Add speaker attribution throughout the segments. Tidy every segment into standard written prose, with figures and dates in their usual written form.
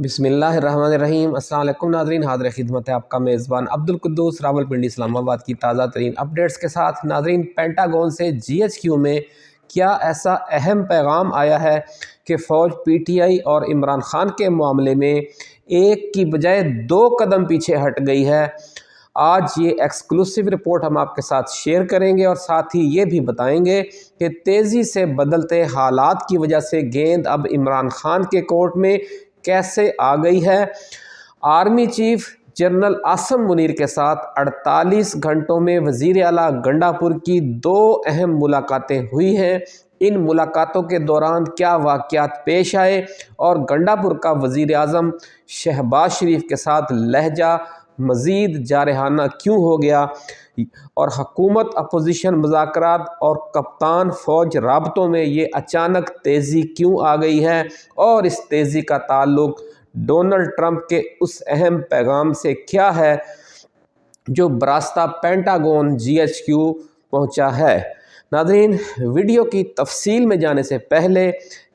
Speaker 1: बिस्मिल्लाहिर्रहमानिर्रहीम। अस्सलाम वालेकुम नाज़रीन, हाज़िर खिदमत है आपका मेज़बान अब्दुल कुद्दूस रावलपिंडी इस्लामाबाद की ताज़ा तरीन अपडेट्स के साथ। नाज़रीन, पेंटागन से GHQ में क्या ऐसा अहम पैगाम आया है कि फ़ौज PTI और इमरान खान के मामले में एक की बजाय 2 कदम पीछे हट गई है। आज ये एक्सक्लूसिव रिपोर्ट हम आपके साथ शेयर करेंगे और साथ ही ये भी बताएंगे कि तेज़ी से बदलते हालात की वजह से गेंद अब इमरान खान के कोर्ट में कैसे आ गई है। Army chief general Asim Munir के साथ 48 घंटों में वज़ीर आला गंडापुर की 2 अहम मुलाकातें हुई हैं। इन मुलाकातों के दौरान क्या वाक़यात पेश आए और गंडापुर का वज़ीर आज़म शहबाज शरीफ के साथ लहजा मज़ीद जारहाना क्यों हो गया और हुकूमत अपोजिशन मुज़ाकरात और कप्तान फ़ौज राबतों में ये अचानक तेज़ी क्यों आ गई है और इस तेज़ी का ताल्लुक़ डोनाल्ड ट्रंप के उस अहम पैगाम से क्या है जो बरास्ता पेंटागन GHQ पहुंचा है। नाज़रीन, वीडियो की तफसील में जाने से पहले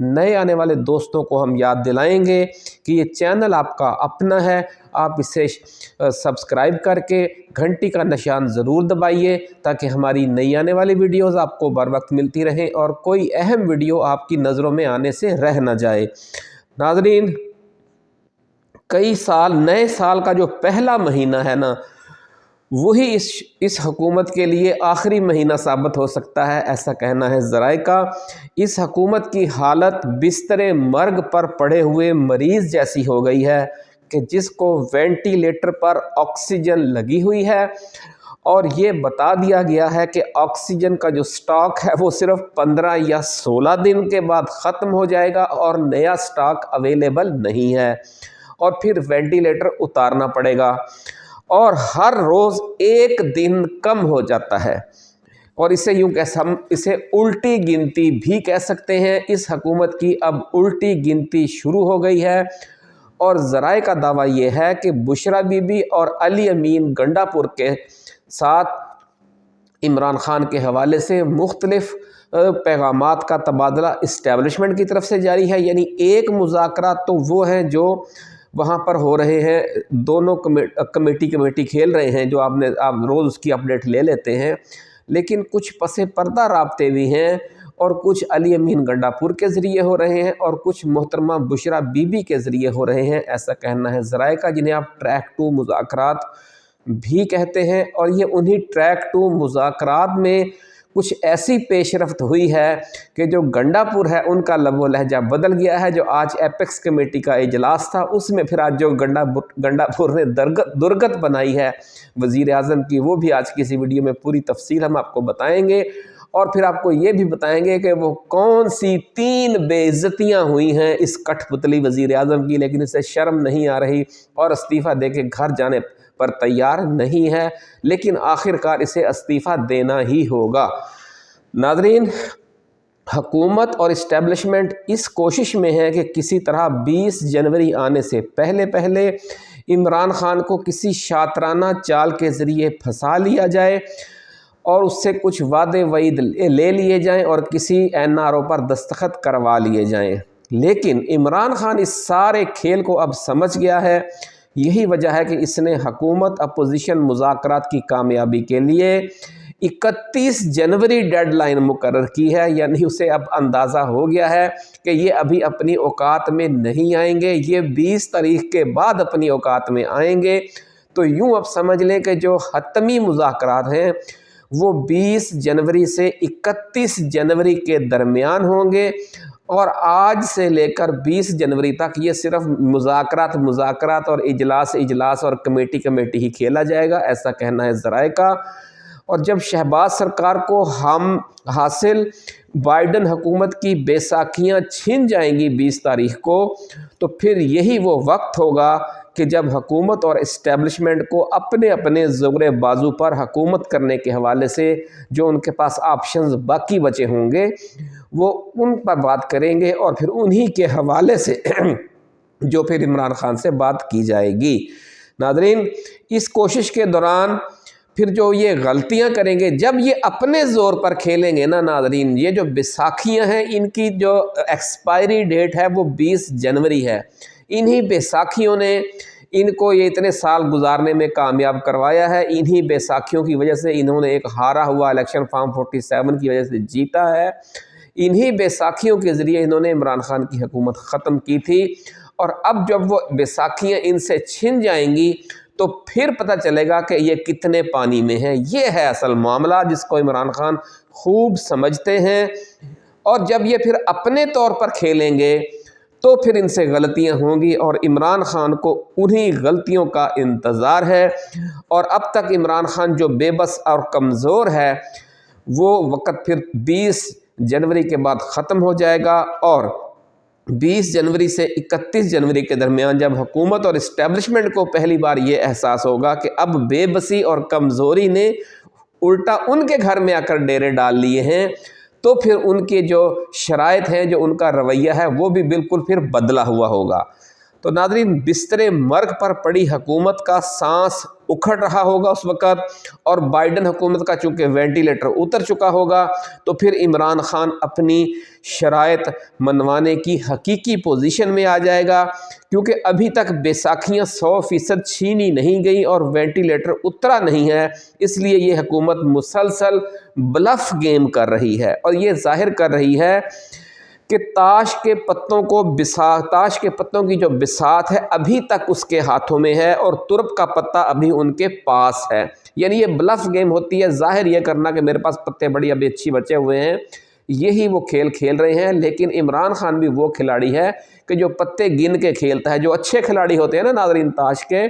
Speaker 1: नए आने वाले दोस्तों को हम याद दिलाएंगे कि ये चैनल आपका अपना है। आप इसे सब्सक्राइब करके घंटी का निशान ज़रूर दबाइए ताकि हमारी नई आने वाली वीडियोज़ आपको बर वक्त मिलती रहें और कोई अहम वीडियो आपकी नज़रों में आने से रह न जाए। नाज़रीन, कई साल नए साल का जो पहला महीना है ना, वही इस हुकूमत के लिए आखिरी महीना साबित हो सकता है, ऐसा कहना है ज़राए का। इस हुकूमत की हालत बिस्तरे मर्ग पर पड़े हुए मरीज़ जैसी हो गई है कि जिसको वेंटिलेटर पर ऑक्सीजन लगी हुई है और ये बता दिया गया है कि ऑक्सीजन का जो स्टॉक है वो सिर्फ 15 या 16 दिन के बाद ख़त्म हो जाएगा और नया स्टॉक अवेलेबल नहीं है और फिर वेंटिलेटर उतारना पड़ेगा और हर रोज़ 1 दिन कम हो जाता है और इसे यूँ हम इसे उल्टी गिनती भी कह सकते हैं। इस हुकूमत की अब उल्टी गिनती शुरू हो गई है और ज़राए का दावा ये है कि बुशरा बीबी और अली अमीन गंडापुर के साथ इमरान खान के हवाले से मुख्तलिफ पैगामात का तबादला इस्टेब्लिशमेंट की तरफ से जारी है। यानी एक मुज़ाकरात तो वो हैं जो वहाँ पर हो रहे हैं, दोनों कमेटी खेल रहे हैं जो आप रोज़ उसकी अपडेट ले लेते हैं, लेकिन कुछ पसे पर्दा राब्ते भी हैं और कुछ अली अमीन गंडापुर के ज़रिए हो रहे हैं और कुछ मोहतरमा बुशरा बीबी के ज़रिए हो रहे हैं, ऐसा कहना है ज़राए का, जिन्हें आप ट्रैक 2 मुज़ाकरात भी कहते हैं। और ये उन्हीं ट्रैक 2 मुज़ाकरात में कुछ ऐसी पेशरफ्त हुई है कि जो गंडापुर है उनका लबो लहजा बदल गया है। जो आज एपेक्स कमेटी का इजलास था उसमें फिर आज जो गंडापुर ने दुर्गत बनाई है वज़ीर आज़म की, वो भी आज किसी वीडियो में पूरी तफसील हम आपको बताएंगे और फिर आपको ये भी बताएंगे कि वो कौन सी 3 बेइज्जतियाँ हुई हैं इस कठपुतली वज़ीर आज़म की, लेकिन इसे शर्म नहीं आ रही और इस्तीफ़ा दे के घर जाने पर तैयार नहीं है, लेकिन आखिरकार इसे इस्तीफ़ा देना ही होगा। नाज़रीन, हुकूमत और इस्टेब्लिशमेंट इस कोशिश में है कि किसी तरह 20 जनवरी आने से पहले पहले इमरान खान को किसी शातराना चाल के ज़रिए फंसा लिया जाए और उससे कुछ वादे वईद ले लिए जाएं और किसी NRO पर दस्तखत करवा लिए जाएं। लेकिन इमरान खान इस सारे खेल को अब समझ गया है। यही वजह है कि इसने हुकूमत अपोजिशन मुज़ाकरात की कामयाबी के लिए 31 जनवरी डेडलाइन मुकर्रर की है। यानी उसे अब अंदाज़ा हो गया है कि ये अभी अपनी औकात में नहीं आएंगे, ये 20 तारीख के बाद अपनी औकात में आएंगे। तो यूँ अब समझ लें कि जो हतमी मुज़ाकरात हैं वो 20 जनवरी से 31 जनवरी के दरमियान होंगे और आज से लेकर 20 जनवरी तक ये सिर्फ मुज़ाकरात और इजलास और कमेटी ही खेला जाएगा, ऐसा कहना है ज़राए का। और जब शहबाज सरकार को हम हासिल बाइडन हुकूमत की बैसाखियाँ छिन जाएंगी 20 तारीख को, तो फिर यही वो वक्त होगा कि जब हुकूमत और इस्टेब्लिशमेंट को अपने अपने ज़ोरे बाजू पर हुकूमत करने के हवाले से जो उनके पास ऑप्शंस बाकी बचे होंगे वो उन पर बात करेंगे और फिर उन्हीं के हवाले से जो फिर इमरान खान से बात की जाएगी। नाज़रीन, इस कोशिश के दौरान फिर जो ये गलतियां करेंगे, जब ये अपने ज़ोर पर खेलेंगे ना नाज़रीन, ये जो बैसाखियां हैं इनकी जो एक्सपायरी डेट है वो 20 जनवरी है। इन्हीं बैसाखियों ने इनको ये इतने साल गुजारने में कामयाब करवाया है। इन्हीं बैसाखियों की वजह से इन्होंने एक हारा हुआ इलेक्शन फॉर्म 47 की वजह से जीता है। इन्हीं बैसाखियों के ज़रिए इन्होंने इमरान खान की हुकूमत ख़त्म की थी। और अब जब वो बैसाखियाँ इनसे छिन जाएंगी तो फिर पता चलेगा कि ये कितने पानी में है। ये है असल मामला जिसको इमरान खान खूब समझते हैं। और जब ये फिर अपने तौर पर खेलेंगे तो फिर इनसे गलतियां होंगी और इमरान खान को उन्हीं गलतियों का इंतज़ार है। और अब तक इमरान खान जो बेबस और कमज़ोर है वो वक़्त फिर 20 जनवरी के बाद ख़त्म हो जाएगा। और 20 जनवरी से 31 जनवरी के दरमियान जब हुकूमत और इस्टेब्लिशमेंट को पहली बार ये एहसास होगा कि अब बेबसी और कमज़ोरी ने उल्टा उनके घर में आकर डेरे डाल लिए हैं, तो फिर उनके जो शराइत हैं, जो उनका रवैया है, वो भी बिल्कुल फिर बदला हुआ होगा। तो नाज़रीन, बिस्तरे मर्ग पर पड़ी हुकूमत का सांस उखड़ रहा होगा उस वक़्त, और बाइडन हुकूमत का चूँकि वेंटिलेटर उतर चुका होगा, तो फिर इमरान खान अपनी शराइत मनवाने की हकीकी पोजीशन में आ जाएगा। क्योंकि अभी तक बैसाखियाँ 100% छीनी नहीं गई और वेंटिलेटर उतरा नहीं है, इसलिए ये हुकूमत मुसलसल ब्लफ गेम कर रही है। और ये ज़ाहिर कर रही है कि ताश के पत्तों की जो बिसात है अभी तक उसके हाथों में है और तुरप का पत्ता अभी उनके पास है। यानी ये ब्लफ गेम होती है, ज़ाहिर ये करना कि मेरे पास पत्ते बड़ी अभी अच्छी बचे हुए हैं, यही वो खेल खेल रहे हैं। लेकिन इमरान खान भी वो खिलाड़ी है कि जो पत्ते गिन के खेलता है। जो अच्छे खिलाड़ी होते हैं ना नाज़रीन ताश के,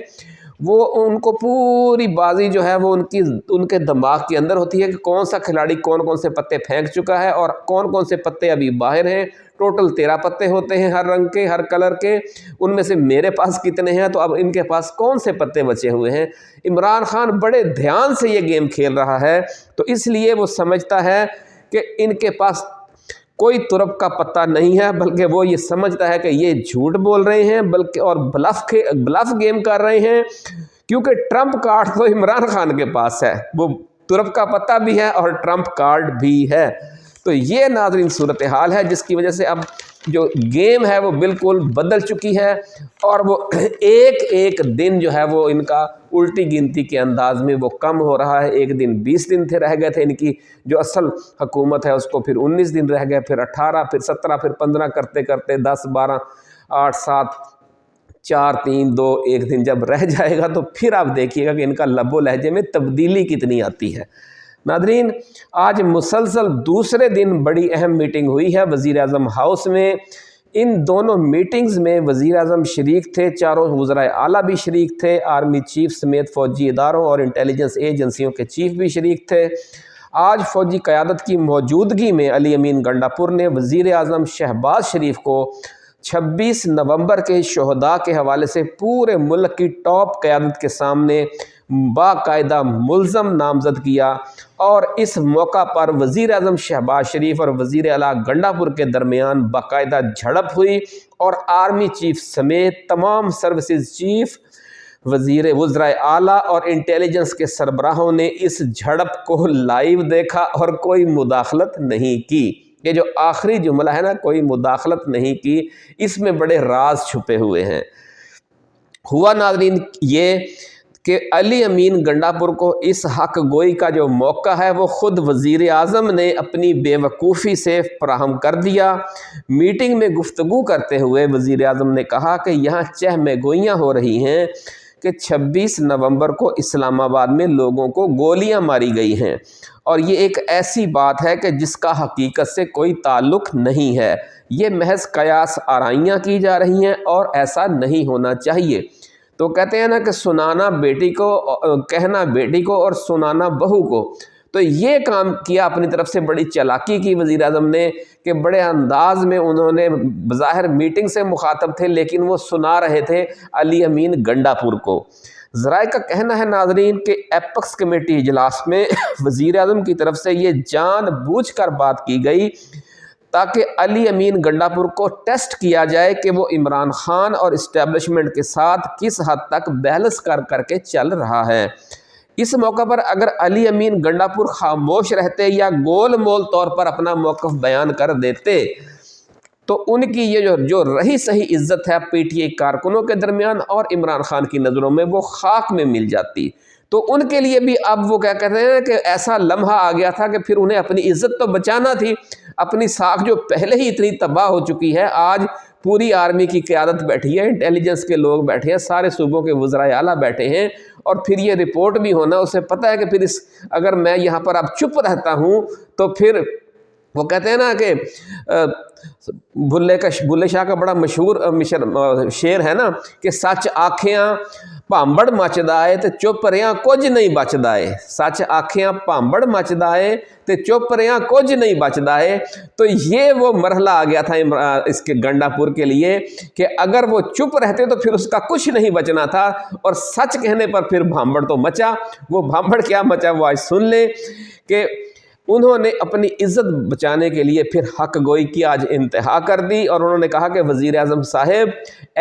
Speaker 1: वो उनको पूरी बाजी जो है वो उनके दिमाग के अंदर होती है कि कौन सा खिलाड़ी कौन कौन से पत्ते फेंक चुका है और कौन कौन से पत्ते अभी बाहर हैं। टोटल 13 पत्ते होते हैं, हर रंग के, हर कलर के। उनमें से मेरे पास कितने हैं, तो अब इनके पास कौन से पत्ते बचे हुए हैं। इमरान खान बड़े ध्यान से ये गेम खेल रहा है, तो इसलिए वो समझता है कि इनके पास कोई तुरप का पत्ता नहीं है, बल्कि वो ये समझता है कि ये झूठ बोल रहे हैं, बल्कि और ब्लफ गेम कर रहे हैं। क्योंकि ट्रम्प कार्ड तो इमरान खान के पास है, वो तुरप का पत्ता भी है और ट्रम्प कार्ड भी है। तो ये नाज़रीन सूरत हाल है जिसकी वजह से अब जो गेम है वो बिल्कुल बदल चुकी है। और वो एक एक दिन जो है वो इनका उल्टी गिनती के अंदाज में वो कम हो रहा है। एक दिन 20 दिन रह गए थे इनकी जो असल हुकूमत है उसको, फिर 19 दिन रह गए, फिर 18, फिर 17, फिर 15 करते करते 10, 12, 8, 7, 4, 3, 2, 1 दिन जब रह जाएगा तो फिर आप देखिएगा कि इनका लबो लहजे में तब्दीली कितनी आती है। नादरीन, आज मुसलसल दूसरे दिन बड़ी अहम मीटिंग हुई है वज़ीर आज़म हाउस में। इन दोनों मीटिंग्स में वज़ीर आज़म शरीक थे, चारों वज़राए आला भी शरीक थे, आर्मी चीफ समेत फ़ौजी इदारों और इंटेलिजेंस एजेंसियों के चीफ भी शरीक थे। आज फ़ौजी क़यादत की मौजूदगी में अली अमीन गंडापुर ने वज़ीर आज़म शहबाज शरीफ को 26 नवंबर के शहदा के हवाले से पूरे मुल्क की टॉप क़यादत के सामने बाकायदा मुल्ज़म नामज़द किया। और इस मौका पर वज़ीर आज़म शहबाज शरीफ और वज़ीर आला गंडापुर के दरमियान बाकायदा झड़प हुई और आर्मी चीफ समेत तमाम सर्विसेज चीफ, वज़राए आला और इंटेलिजेंस के सरबराहों ने इस झड़प को लाइव देखा और कोई मुदाखलत नहीं की। ये जो आखिरी जुमला है ना, कोई मुदाखलत नहीं की, इसमें बड़े राज छुपे हुए हैं। हुआ नाज़रीन ये कि अली अमीन गंडापुर को इस हक गोई का जो मौका है वो ख़ुद वज़ीर आज़म ने अपनी बेवकूफ़ी से फराहम कर दिया। मीटिंग में गुफ्तगू करते हुए वज़ीर आज़म ने कहा कि यहाँ चहमे गोइयाँ हो रही हैं कि 26 नवंबर को इस्लामाबाद में लोगों को गोलियां मारी गई हैं और ये एक ऐसी बात है कि जिसका हकीकत से कोई ताल्लुक़ नहीं है। ये महज कयास आराइयाँ की जा रही हैं और ऐसा नहीं होना चाहिए। तो कहते हैं ना कि सुनाना बेटी को, कहना बेटी को और सुनाना बहू को। तो ये काम किया अपनी तरफ से, बड़ी चालाकी की वज़ीर आज़म ने कि बड़े अंदाज में उन्होंने बज़ाहिर मीटिंग से मुखातब थे लेकिन वो सुना रहे थे अली अमीन गंडापुर को। ज़राए का कहना है नाज़रीन कि एपेक्स कमेटी इजलास में वज़ीर आज़म की तरफ से ये जानबूझकर बात की गई ताकि अली अमीन गंडापुर को टेस्ट किया जाए कि वो इमरान खान और इस्टेब्लिशमेंट के साथ किस हद तक बहस करके चल रहा है। इस मौका पर अगर अली अमीन गंडापुर खामोश रहते या गोल मोल तौर पर अपना मौक़िफ़ बयान कर देते تو ان کی یہ جو رہی صحیح عزت ہے پی ٹی آئی کارکنوں کے درمیان اور عمران خان کی نظروں میں وہ خاک میں مل جاتی۔ تو ان کے لیے بھی اب وہ کیا کہتے ہیں کہ ایسا لمحہ آ گیا تھا کہ پھر انہیں اپنی عزت تو بچانا تھی، اپنی ساکھ جو پہلے ہی اتنی تباہ ہو چکی ہے، آج پوری آرمی کی قیادت بیٹھی ہے، انٹیلیجنس کے لوگ بیٹھے ہیں، سارے صوبوں کے وزرائے اعلیٰ بیٹھے ہیں، اور پھر یہ رپورٹ بھی ہونا، اسے پتہ ہے کہ پھر اگر میں یہاں پر اب چپ رہتا ہوں تو پھر وہ کہتے ہیں نا کہ بھلے شاہ کا بڑا مشہور شعر ہے نا کہ سچ آکھیاں پامبڑ مچدائے تے چپ رہیاں کچھ نہیں بچدائے، سچ آکھیاں پامبڑ مچدائے تے چپ رہیاں کچھ نہیں بچدائے۔ تو یہ وہ مرحلہ آ گیا تھا اس کے گنڈا پور کے لیے کہ اگر وہ چپ رہتے تو پھر اس کا کچھ نہیں بچنا تھا، اور سچ کہنے پر پھر بھامبڑ تو مچا۔ وہ بھامبڑ کیا مچا وہ آج سن لیں کہ انہوں نے اپنی عزت بچانے کے لیے پھر حق گوئی کی آج انتہا کر دی، اور انہوں نے کہا کہ وزیر اعظم صاحب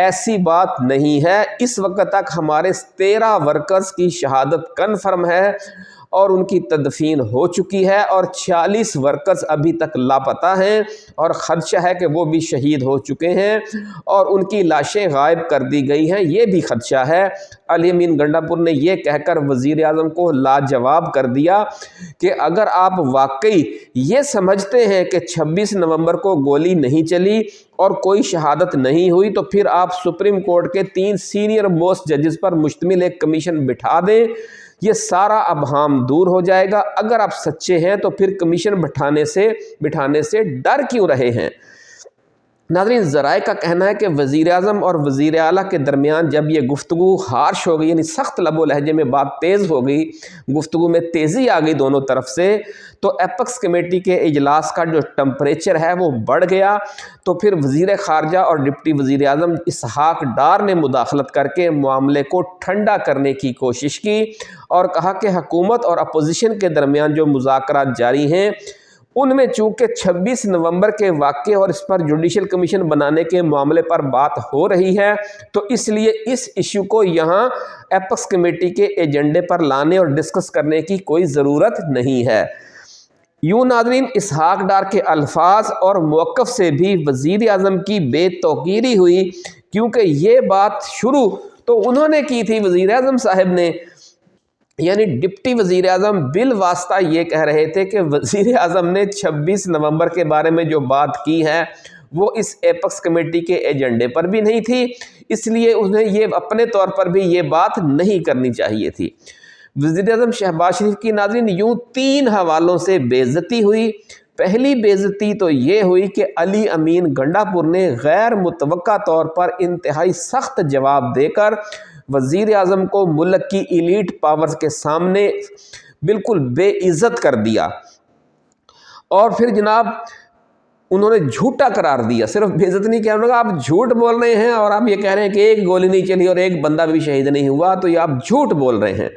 Speaker 1: ایسی بات نہیں ہے، اس وقت تک ہمارے 13 ورکرز کی شہادت کنفرم ہے اور ان کی تدفین ہو چکی ہے، اور 46 ورکرز ابھی تک لاپتہ ہیں، اور خدشہ ہے کہ وہ بھی شہید ہو چکے ہیں اور ان کی لاشیں غائب کر دی گئی ہیں، یہ بھی خدشہ ہے۔ علی امین گنڈا پور نے یہ کہہ کر وزیر اعظم کو لاجواب کر دیا کہ اگر آپ واقعی یہ سمجھتے ہیں کہ 26 نومبر کو گولی نہیں چلی اور کوئی شہادت نہیں ہوئی تو پھر آپ سپریم کورٹ کے 3 سینئر موسٹ ججز پر مشتمل ایک کمیشن بٹھا دیں، یہ سارا ابہام دور ہو جائے گا۔ اگر آپ سچے ہیں تو پھر کمیشن بٹھانے سے ڈر کیوں رہے ہیں؟ ناظرین، ذرائع کا کہنا ہے کہ وزیر اعظم اور وزیر اعلیٰ کے درمیان جب یہ گفتگو ہارش ہو گئی، یعنی سخت لب و لہجے میں بات تیز ہو گئی، گفتگو میں تیزی آ گئی دونوں طرف سے، تو ایپکس کمیٹی کے اجلاس کا جو ٹمپریچر ہے وہ بڑھ گیا۔ تو پھر وزیر خارجہ اور ڈپٹی وزیر اعظم اسحاق ڈار نے مداخلت کر کے معاملے کو ٹھنڈا کرنے کی کوشش کی اور کہا کہ حکومت اور اپوزیشن کے درمیان جو مذاکرات جاری ہیں ان میں چونکہ 26 نومبر کے واقعے اور اس پر جوڈیشل کمیشن بنانے کے معاملے پر بات ہو رہی ہے، تو اس لیے اس ایشو کو یہاں ایپکس کمیٹی کے ایجنڈے پر لانے اور ڈسکس کرنے کی کوئی ضرورت نہیں ہے۔ یوں ناظرین، اسحاق ڈار کے الفاظ اور موقف سے بھی وزیر اعظم کی بے توقیری ہوئی، کیونکہ یہ بات شروع تو انہوں نے کی تھی، وزیر اعظم صاحب نے، یعنی ڈپٹی وزیر اعظم بالواسطہ یہ کہہ رہے تھے کہ وزیر اعظم نے 26 نومبر کے بارے میں جو بات کی ہے وہ اس ایپکس کمیٹی کے ایجنڈے پر بھی نہیں تھی، اس لیے انہیں یہ اپنے طور پر بھی یہ بات نہیں کرنی چاہیے تھی۔ وزیر اعظم شہباز شریف کی ناظرین یوں 3 حوالوں سے بے عزتی ہوئی۔ پہلی بے عزتی تو یہ ہوئی کہ علی امین گنڈا پور نے غیر متوقع طور پر انتہائی سخت جواب دے کر وزیر اعظم کو ملک کی ایلیٹ پاورز کے سامنے بالکل بے عزت کر دیا، اور پھر جناب انہوں نے جھوٹا قرار دیا۔ صرف بے عزت نہیں کیا، انہوں نے کہا آپ جھوٹ بول رہے ہیں اور آپ یہ کہہ رہے ہیں کہ ایک گولی نہیں چلی اور ایک بندہ بھی شہید نہیں ہوا، تو یہ آپ جھوٹ بول رہے ہیں۔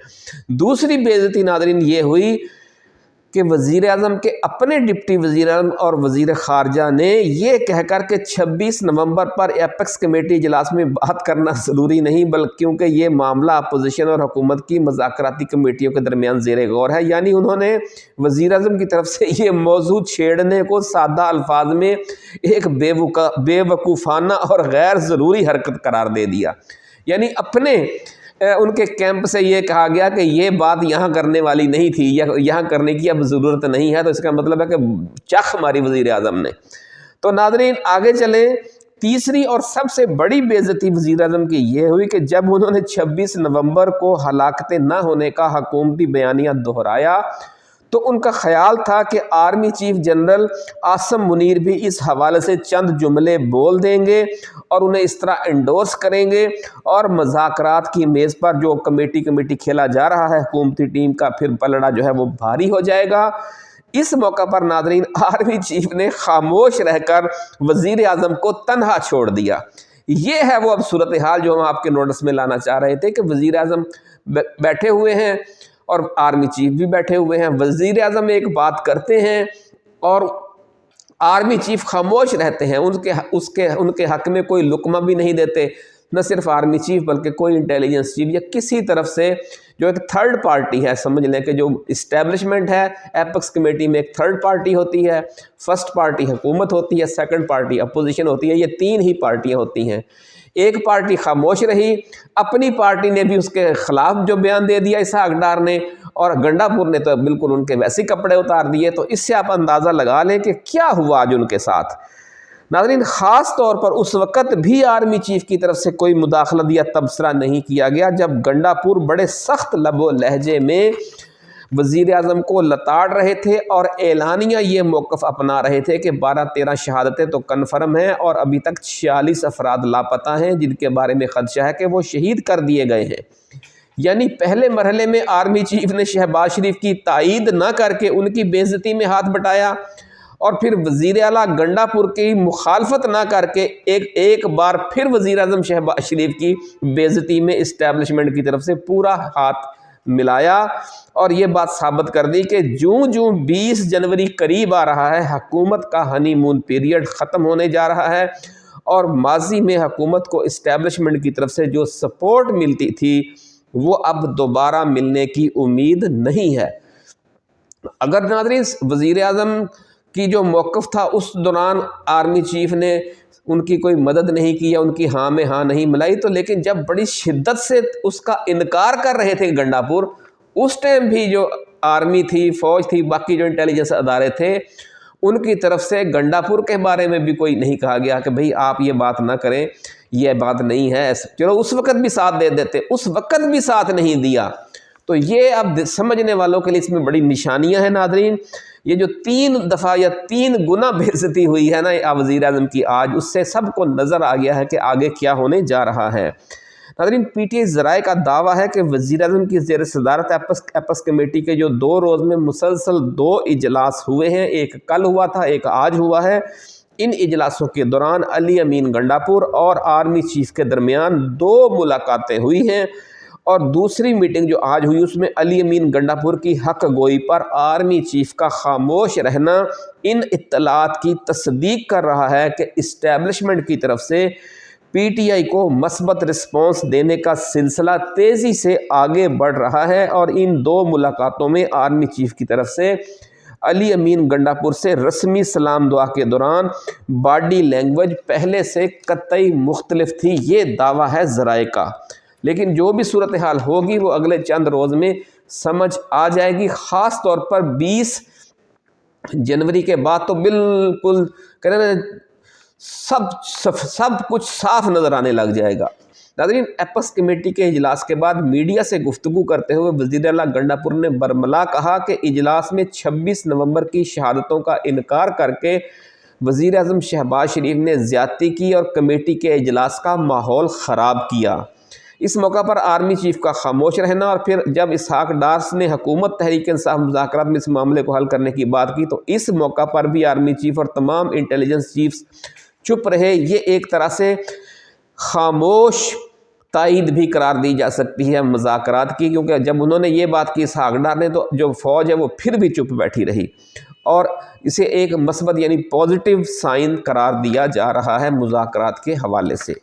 Speaker 1: دوسری بے عزتی ناظرین یہ ہوئی کہ وزیر اعظم کے اپنے ڈپٹی وزیر اعظم اور وزیر خارجہ نے یہ کہہ کر کہ 26 نومبر پر ایپکس کمیٹی اجلاس میں بات کرنا ضروری نہیں، بلکہ کیونکہ یہ معاملہ اپوزیشن اور حکومت کی مذاکراتی کمیٹیوں کے درمیان زیر غور ہے، یعنی انہوں نے وزیر اعظم کی طرف سے یہ موضوع چھیڑنے کو سادہ الفاظ میں ایک بے وقوفانہ اور غیر ضروری حرکت قرار دے دیا، یعنی اپنے ان کے کیمپ سے یہ کہا گیا کہ یہ بات یہاں کرنے والی نہیں تھی یا یہاں کرنے کی اب ضرورت نہیں ہے، تو اس کا مطلب ہے کہ چخ ماری وزیر اعظم نے۔ تو ناظرین آگے چلیں، تیسری اور سب سے بڑی بے عزتی وزیر اعظم کی یہ ہوئی کہ جب انہوں نے 26 نومبر کو ہلاکتیں نہ ہونے کا حکومتی بیانیہ دہرایا تو ان کا خیال تھا کہ army chief general Asim Munir بھی اس حوالے سے چند جملے بول دیں گے اور انہیں اس طرح انڈورس کریں گے، اور مذاکرات کی میز پر جو کمیٹی کھیلا جا رہا ہے حکومتی ٹیم کا پھر پلڑا جو ہے وہ بھاری ہو جائے گا۔ اس موقع پر ناظرین آرمی چیف نے خاموش رہ کر وزیر اعظم کو تنہا چھوڑ دیا۔ یہ ہے وہ اب صورتحال جو ہم آپ کے نوٹس میں لانا چاہ رہے تھے کہ وزیر اعظم بیٹھے ہوئے ہیں اور آرمی چیف بھی بیٹھے ہوئے ہیں، وزیر اعظم ایک بات کرتے ہیں اور آرمی چیف خاموش رہتے ہیں، ان کے حق میں کوئی لقمہ بھی نہیں دیتے، نہ صرف آرمی چیف بلکہ کوئی انٹیلیجنس چیف یا کسی طرف سے جو ایک تھرڈ پارٹی ہے، سمجھ لیں کہ جو اسٹیبلشمنٹ ہے ایپیکس کمیٹی میں ایک تھرڈ پارٹی ہوتی ہے، فرسٹ پارٹی حکومت ہوتی ہے، سیکنڈ پارٹی اپوزیشن ہوتی ہے، یہ تین ہی پارٹیاں ہوتی ہیں۔ ایک پارٹی خاموش رہی، اپنی پارٹی نے بھی اس کے خلاف جو بیان دے دیا اسحاق ڈار نے، اور گنڈا پور نے تو بالکل ان کے ویسے کپڑے اتار دیے۔ تو اس سے آپ اندازہ لگا لیں کہ کیا ہوا آج ان کے ساتھ۔ ناظرین، خاص طور پر اس وقت بھی آرمی چیف کی طرف سے کوئی مداخلت یا تبصرہ نہیں کیا گیا جب گنڈا پور بڑے سخت لب و لہجے میں وزیر اعظم کو لتاڑ رہے تھے اور اعلانیہ یہ موقف اپنا رہے تھے کہ 12-13 شہادتیں تو کنفرم ہیں اور ابھی تک 46 افراد لاپتہ ہیں جن کے بارے میں خدشہ ہے کہ وہ شہید کر دیے گئے ہیں۔ یعنی پہلے مرحلے میں آرمی چیف نے شہباز شریف کی تائید نہ کر کے ان کی بے عزتی میں ہاتھ بٹایا، اور پھر وزیر اعلیٰ گنڈا پور کی مخالفت نہ کر کے ایک بار پھر وزیر اعظم شہباز شریف کی بے عزتی میں اسٹیبلشمنٹ کی طرف سے پورا ہاتھ ملایا، اور یہ بات ثابت کر دی کہ جوں 20 جنوری قریب آ رہا ہے حکومت کا ہنی مون پیریڈ ختم ہونے جا رہا ہے، اور ماضی میں حکومت کو اسٹیبلشمنٹ کی طرف سے جو سپورٹ ملتی تھی وہ اب دوبارہ ملنے کی امید نہیں ہے۔ اگر ناظرین وزیر اعظم کی جو موقف تھا اس دوران آرمی چیف نے ان کی کوئی مدد نہیں کی یا ان کی ہاں میں ہاں نہیں ملائی، تو لیکن جب بڑی شدت سے اس کا انکار کر رہے تھے گنڈا پور، اس ٹائم بھی جو آرمی تھی، فوج تھی، باقی جو انٹیلیجنس ادارے تھے، ان کی طرف سے گنڈا پور کے بارے میں بھی کوئی نہیں کہا گیا کہ بھئی آپ یہ بات نہ کریں، یہ بات نہیں ہے۔ چلو اس وقت بھی ساتھ دے دیتے، اس وقت بھی ساتھ نہیں دیا۔ تو یہ اب سمجھنے والوں کے لیے اس میں بڑی نشانیاں ہیں ناظرین۔ یہ جو 3 دفعہ یا 3 گنا بے عزتی ہوئی ہے نا وزیر اعظم کی آج، اس سے سب کو نظر آ گیا ہے کہ آگے کیا ہونے جا رہا ہے۔ ناظرین، پی ٹی آئی ذرائع کا دعویٰ ہے کہ وزیر اعظم کی زیر صدارت ایپیکس کمیٹی کے جو 2 روز میں مسلسل 2 اجلاس ہوئے ہیں، ایک کل ہوا تھا، ایک آج ہوا ہے، ان اجلاسوں کے دوران علی امین گنڈا پور اور آرمی چیف کے درمیان 2 ملاقاتیں ہوئی ہیں، اور دوسری میٹنگ جو آج ہوئی اس میں علی امین گنڈا پور کی حق گوئی پر آرمی چیف کا خاموش رہنا ان اطلاعات کی تصدیق کر رہا ہے کہ اسٹیبلشمنٹ کی طرف سے پی ٹی آئی کو مثبت رسپانس دینے کا سلسلہ تیزی سے آگے بڑھ رہا ہے، اور ان 2 ملاقاتوں میں آرمی چیف کی طرف سے علی امین گنڈا پور سے رسمی سلام دعا کے دوران باڈی لینگویج پہلے سے قطعی مختلف تھی، یہ دعویٰ ہے ذرائع کا۔ لیکن جو بھی صورتحال ہوگی وہ اگلے چند روز میں سمجھ آ جائے گی، خاص طور پر 20 جنوری کے بعد تو بالکل سب کچھ صاف نظر آنے لگ جائے گا۔ ناظرین، ایپیکس کمیٹی کے اجلاس کے بعد میڈیا سے گفتگو کرتے ہوئے وزیر اعلیٰ گنڈا پور نے برملا کہا کہ اجلاس میں 26 نومبر کی شہادتوں کا انکار کر کے وزیر اعظم شہباز شریف نے زیادتی کی اور کمیٹی کے اجلاس کا ماحول خراب کیا۔ اس موقع پر آرمی چیف کا خاموش رہنا، اور پھر جب اسحاق ڈار نے حکومت تحریک انصاف مذاکرات میں اس معاملے کو حل کرنے کی بات کی تو اس موقع پر بھی آرمی چیف اور تمام انٹیلیجنس چیفز چپ رہے۔ یہ ایک طرح سے خاموش تائید بھی قرار دی جا سکتی ہے مذاکرات کی، کیونکہ جب انہوں نے یہ بات کی اسحاق ڈار نے تو جو فوج ہے وہ پھر بھی چپ بیٹھی رہی، اور اسے ایک مثبت یعنی پازیٹیو سائن قرار دیا جا رہا ہے مذاکرات کے حوالے سے۔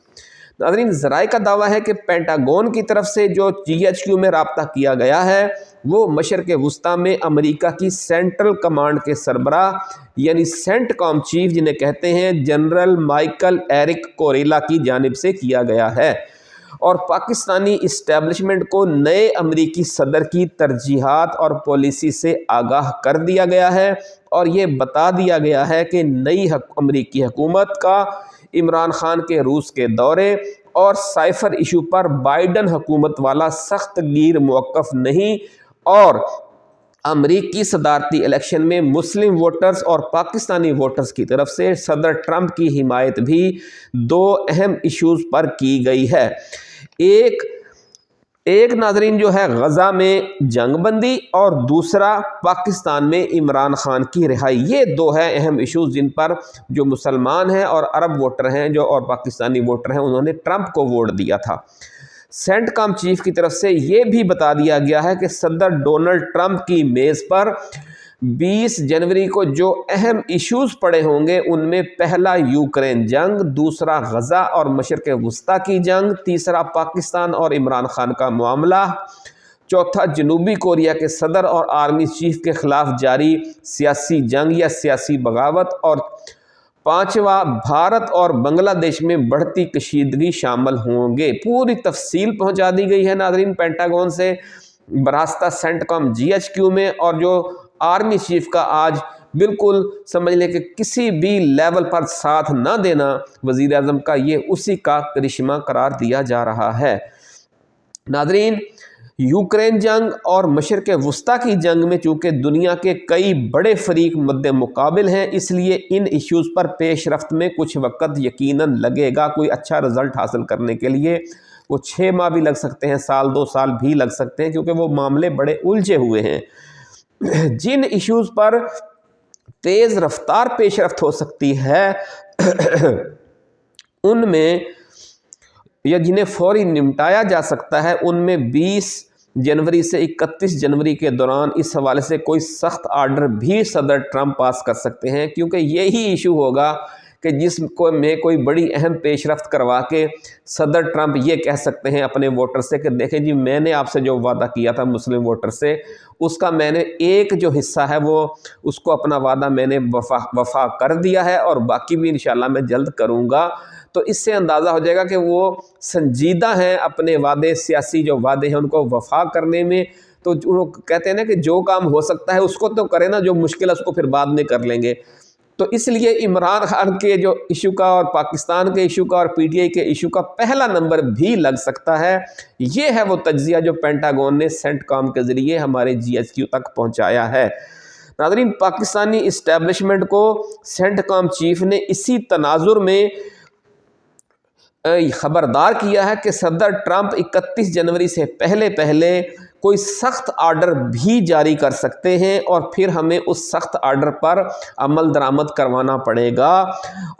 Speaker 1: ناظرین، ذرائع کا دعویٰ ہے کہ پینٹاگون کی طرف سے جو GHQ میں رابطہ کیا گیا ہے وہ مشرق وسطیٰ میں امریکہ کی سینٹرل کمانڈ کے سربراہ یعنی سینٹ کام چیف جنہیں کہتے ہیں جنرل مائیکل ایرک کوریلا کی جانب سے کیا گیا ہے، اور پاکستانی اسٹیبلشمنٹ کو نئے امریکی صدر کی ترجیحات اور پالیسی سے آگاہ کر دیا گیا ہے، اور یہ بتا دیا گیا ہے کہ نئی امریکی حکومت کا عمران خان کے روس کے دورے اور سائفر ایشو پر بائیڈن حکومت والا سخت گیر موقف نہیں، اور امریکی صدارتی الیکشن میں مسلم ووٹرز اور پاکستانی ووٹرز کی طرف سے صدر ٹرمپ کی حمایت بھی 2 اہم ایشوز پر کی گئی ہے۔ ایک ناظرین جو ہے غزہ میں جنگ بندی، اور دوسرا پاکستان میں عمران خان کی رہائی۔ یہ 2 ہیں اہم ایشوز جن پر جو مسلمان ہیں اور عرب ووٹر ہیں جو اور پاکستانی ووٹر ہیں انہوں نے ٹرمپ کو ووٹ دیا تھا۔ سینٹ کام چیف کی طرف سے یہ بھی بتا دیا گیا ہے کہ صدر ڈونلڈ ٹرمپ کی میز پر 20 जनवरी को जो अहम इश्यूज़ पड़े होंगे उनमें पहला यूक्रेन जंग, दूसरा गज़ा और मशरिक़ वस्ता की जंग, तीसरा पाकिस्तान और इमरान खान का मामला, चौथा जनूबी कोरिया के सदर और आर्मी चीफ के ख़िलाफ़ जारी सियासी जंग या सियासी बगावत, और पांचवा भारत और बांग्लादेश में बढ़ती कशीदगी शामिल होंगे। पूरी तफसील पहुंचा दी गई है नाज़रीन पेंटागन से बरास्ता सेंटकॉम GHQ में, और जो आर्मी चीफ का आज बिल्कुल समझ लें कि किसी भी लेवल पर साथ ना देना वज़ीर आज़म का, ये उसी का करिश्मा करार दिया जा रहा है। नाज़रीन, यूक्रेन जंग और मशरिक़ वस्ता की जंग में चूँकि दुनिया के कई बड़े फरीक मद्दे मुकाबिल हैं, इसलिए इन इश्यूज़ पर पेश रफ्त में कुछ वक्त यकीनन लगेगा। कोई अच्छा रिज़ल्ट हासिल करने के लिए वो 6 माह भी लग सकते हैं, साल 2 साल भी लग सकते हैं, क्योंकि वो मामले बड़े उलझे हुए हैं। जिन इश्यूज़ पर तेज़ रफ्तार पेश रफ्त हो सकती है उनमें, या जिन्हें फौरी निपटाया जा सकता है, उनमें 20 जनवरी से 31 जनवरी के दौरान इस हवाले से कोई सख्त आर्डर भी सदर ट्रंप पास कर सकते हैं, क्योंकि यही इशू होगा कि जिसको में कोई बड़ी अहम पेशरफ्त करवा के सदर ट्रंप ये कह सकते हैं अपने वोटर से कि देखें जी, मैंने आपसे जो वादा किया था मुस्लिम वोटर से, उसका मैंने एक जो हिस्सा है वो उसको अपना वादा मैंने वफा कर दिया है, और बाकी भी इंशाल्लाह मैं जल्द करूँगा। तो इससे अंदाज़ा हो जाएगा कि वो संजीदा हैं अपने वादे, सियासी जो वादे हैं उनको वफा करने में। तो वो कहते हैं ना कि जो काम हो सकता है उसको तो करें ना, जो मुश्किल है उसको फिर बाद में कर लेंगे। तो इसलिए इमरान खान के जो इशू का और पाकिस्तान के इशू का और PTI के इशू का पहला नंबर भी लग सकता है। ये है वो तज्जिया जो पेंटागन ने सेंटकॉम के ज़रिए हमारे GHQ तक पहुँचाया है। नाज़रीन, पाकिस्तानी इस्टेब्लिशमेंट को सेंटकॉम चीफ ने इसी तनाजुर में खबरदार किया है कि सदर ट्रंप 31 जनवरी से पहले कोई सख्त आर्डर भी जारी कर सकते हैं, और फिर हमें उस सख्त आर्डर पर अमल दरामद करवाना पड़ेगा।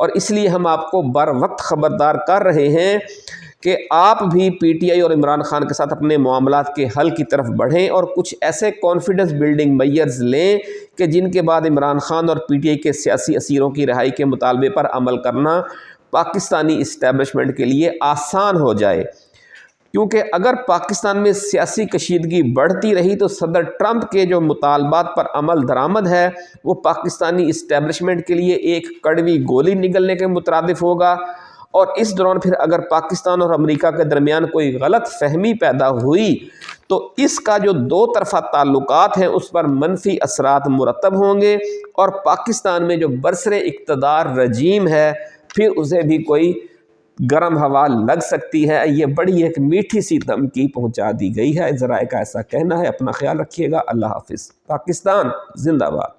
Speaker 1: और इसलिए हम आपको बर वक्त खबरदार कर रहे हैं कि आप भी PTI और इमरान खान के साथ अपने मामलात के हल की तरफ बढ़ें, और कुछ ऐसे कॉन्फिडेंस बिल्डिंग मेजर्स लें कि जिनके बाद इमरान खान और PTI के सियासी असीरों की रिहाई के मुतालबे पर अमल करना पाकिस्तानी इस्टेब्लिशमेंट के लिए आसान हो जाए। क्योंकि अगर पाकिस्तान में सियासी कशीदगी बढ़ती रही तो सदर ट्रंप के जो मुतालबात पर अमल दरामद है वो पाकिस्तानी इस्टेब्लिशमेंट के लिए एक कड़वी गोली निगलने के मुतरादिफ होगा। और इस दौरान फिर अगर पाकिस्तान और अमेरिका के दरमियान कोई गलत फहमी पैदा हुई तो इसका जो दो तरफा ताल्लुकात हैं उस पर मनफी असरात मुरतब होंगे, और पाकिस्तान में जो बरसरे इक़्तिदार रजीम है फिर उसे भी कोई गर्म हवा लग सकती है। ये बड़ी एक मीठी सी धमकी पहुंचा दी गई है। ज़राए का ऐसा कहना है। अपना ख्याल रखिएगा। अल्लाह हाफिज़। पाकिस्तान जिंदाबाद।